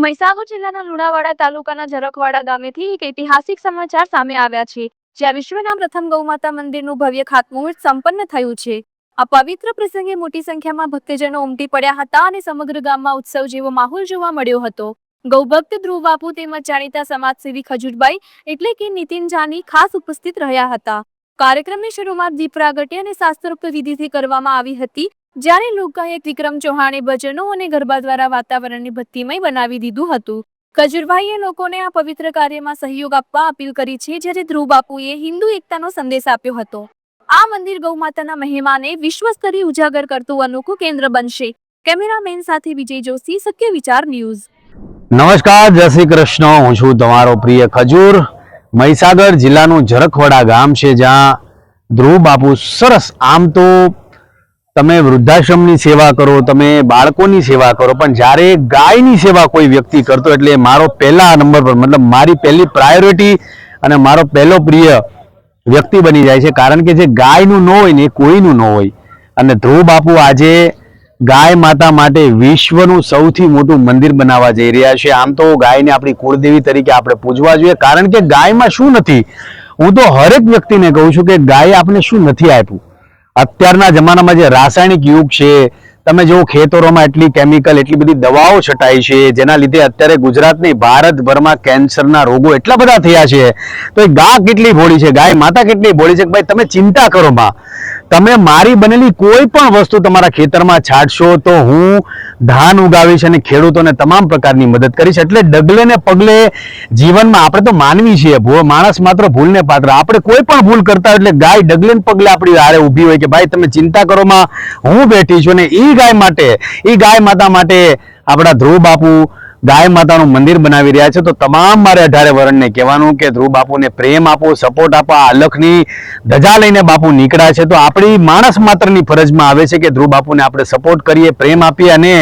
મહીસાગર જિલ્લાના લુણાવાડા તાલુકાના ઝરખવાડા ગામેથી એક ઐતિહાસિક સમાચાર સામે આવ્યા છે, જ્યાં વિશ્વના પ્રથમ ગૌમાતા મંદિરનું ભવ્ય ખાતમુહૂર્ત સંપન્ન થયું છે। આ પવિત્ર પ્રસંગે મોટી સંખ્યામાં ભક્તજનો ઉમટી પડ્યા હતા અને સમગ્ર ગામમાં ઉત્સવ જેવો માહોલ જોવા મળ્યો હતો। ગૌભક્ત ધ્રુવ બાપુ તેમજ જાણીતા સમાજસેવી ખજૂરભાઈ એટલે કે નીતિન જાની ખાસ ઉપસ્થિત રહ્યા હતા। કાર્યક્રમની શરૂઆત દીપ પ્રાગટ્ય અને શાસ્ત્રોક્ત વિધિથી કરવામાં આવી હતી, જ્યારે લોકગાયક વિક્રમ ચૌહાણે ભજનો અને ગરબા દ્વારા વાતાવરણને ભક્તિમય બનાવી દીધું હતું। ખજૂરભાઈએ લોકોને આ પવિત્ર કાર્યમાં સહયોગ આપવા અપીલ કરી છે, જ્યારે ધ્રુવ બાપુએ હિન્દુ એકતાનો સંદેશ આપ્યો હતો। આ મંદિર ગૌમાતાના મહિમાને વિશ્વ સ્તરે ઉજાગર કરતું અનોખું કેન્દ્ર બનશે। કેમેરામેન સાથે વિજય જોશી, સત્ય વિચાર ન્યૂઝ। નમસ્કાર, જય શ્રી કૃષ્ણ। હું છું તમારો પ્રિય ખજૂર। મહીસાગર જિલ્લાનું ઝરખવાડા ગામ છે, જ્યાં ધ્રુવ બાપુ સરસ, આમ તો તમે વૃદ્ધાશ્રમની સેવા કરો, તમે બાળકોની સેવા કરો, પણ જ્યારે ગાયની સેવા કોઈ વ્યક્તિ કરતો એટલે મારો પહેલા નંબર પર, મતલબ મારી પહેલી પ્રાયોરિટી અને મારો પહેલો પ્રિય વ્યક્તિ બની જાય છે। કારણ કે જે ગાયનું ન હોય ને એ કોઈનું ન હોય। અને ધ્રુવ બાપુ આજે ગાય માતા માટે વિશ્વનું સૌથી મોટું મંદિર બનાવવા જઈ રહ્યા છે। આમ તો ગાયને આપણી કુળદેવી તરીકે આપણે પૂજવા જોઈએ, કારણ કે ગાયમાં શું નથી, હું તો હરેક વ્યક્તિને કહું છું કે ગાયે આપણે શું નથી આપ્યું। અત્યારના જમાનામાં જે રાસાયણિક યુગ છે, તમે જો ખેતરોમાં એટલી કેમિકલ, એટલી બધી દવાઓ છટાઈ છે, જેના લીધે અત્યારે ગુજરાત નહીં ભારતભરમાં કેન્સરના રોગો એટલા બધા થયા છે। તો એ ગા કેટલી ભોળી છે, ગાય માતા કેટલી ભોળી છે કે ભાઈ તમે ચિંતા કરો માં, તમે મારી બનેલી કોઈ પણ વસ્તુ તમારા ખેતરમાં છાંટશો તો હું ધાન ઉગાવીશ અને ખેડૂતોને તમામ પ્રકારની મદદ કરીશ। એટલે ડગલે ને પગલે જીવનમાં આપણે તો માનવી છીએ, માણસ માત્ર ભૂલને પાત્ર, આપણે કોઈ પણ ભૂલ કરતા હોય એટલે ગાય ડગલે ને પગલે આપણી હારે ઊભી હોય કે ભાઈ તમે ચિંતા કરો માં, હું બેઠી છું। અને એ ગાય માટે, એ ગાય માતા માટે આપણા ધ્રુવ બાપુ ગાય માતાનું મંદિર બનાવી રહ્યા છે। તો તમામ મારે 18 વર્ણને કહેવાનું કે ધ્રુવ બાપુને પ્રેમ આપો, સપોર્ટ આપો। આ અલખની ધજા લઈને બાપુ નીકળ્યા છે, તો આપણી માણસ માત્રની ફરજમાં આવે છે કે ધ્રુવ બાપુને આપણે સપોર્ટ કરીએ, પ્રેમ આપીએ અને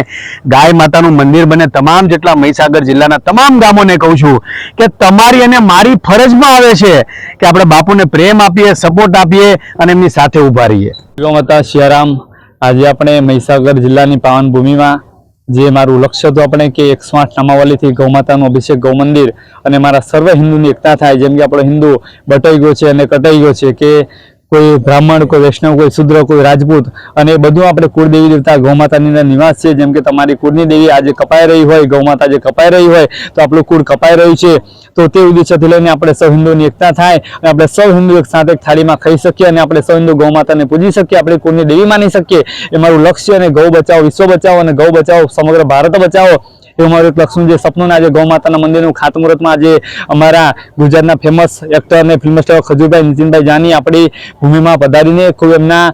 ગાય માતાનું મંદિર બને। તમામ જેટલા મહીસાગર જિલ્લાના તમામ ગામોને કહું છું કે તમારી અને મારી ફરજમાં આવે છે કે આપણે બાપુને પ્રેમ આપીએ, સપોર્ટ આપીએ અને એમની સાથે ઊભા રહીએ। ગૌમાતા સિયારામ, આજે આપણે મહીસાગર જિલ્લાની પાવન ભૂમિમાં જે મારું લક્ષ્ય હતું આપણે કે 108 નામાવલીથી ગૌમાતાનું અભિષેક, ગૌ મંદિર અને મારા સર્વ હિન્દુની એકતા થાય। જેમ કે આપણો હિન્દુ બટાઈ ગયો છે અને કટાઈ ગયો છે, કે કોઈ બ્રાહ્મણ, કોઈ વૈષ્ણવ, કોઈ શુદ્ર, કોઈ રાજપૂત, અને એ બધું આપણે કુળદેવી દેવતા ગૌમાતાની અંદર નિવાસ છે। જેમ કે તમારી કુળની દેવી આજે કપાઈ રહી હોય, ગૌમાતા જે કપાઈ રહી હોય, તો આપણું કુળ કપાઈ રહ્યું છે, તો તે ઉદ્દેશ્યથી લઈને આપણે સૌ હિન્દુની એકતા થાય અને આપણે સૌ હિન્દુ એક સાથે એક થાળીમાં ખાઈ શકીએ અને આપણે સૌ હિન્દુ ગૌમાતાને પૂજી શકીએ, આપણી કુળની દેવી માની શકીએ। એ મારું લક્ષ્ય। અને ગૌ બચાવો, વિશ્વ બચાવો અને ગૌ બચાવો, સમગ્ર ભારત બચાવો, એવું મારું એક લક્ષ્ય જે સપનું આજે ગૌમાતાના મંદિરનું ખાતમુહૂર્તમાં આજે અમારા ગુજરાતના ફેમસ એક્ટર અને ફિલ્મ સ્ટાર ખજૂરભાઈ, નીતિનભાઈ જાની આપણી ભૂમિમાં પધારીને ખૂબ એમના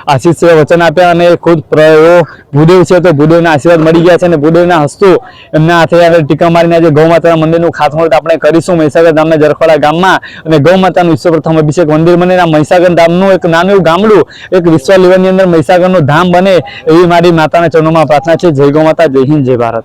આશીષ વચન આપ્યા અને ખુદ ભૂદેવ છે તો ભૂદેવના આશીર્વાદ મળી ગયા છે અને ભૂદેવના હસ્તું એમના હાથે ટીકા મારીને આજે ગૌમાતાના મંદિરનું ખાતમુહૂર્ત આપણે કરીશું મહીસાગર ગામના ઝરખવાડા ગામમાં। અને ગૌમાતાનું વિશ્વ પ્રથમ અભિષેક મંદિર બને, મહીસાગર ધામનું એક નાનું એવું ગામડું એક વિશ્વ લેવલની અંદર મહીસાગરનું ધામ બને, એવી મારી માતાના ચરણોમાં પ્રાર્થના છે। જય ગૌમાતા, જય હિન્દ, જય ભારત।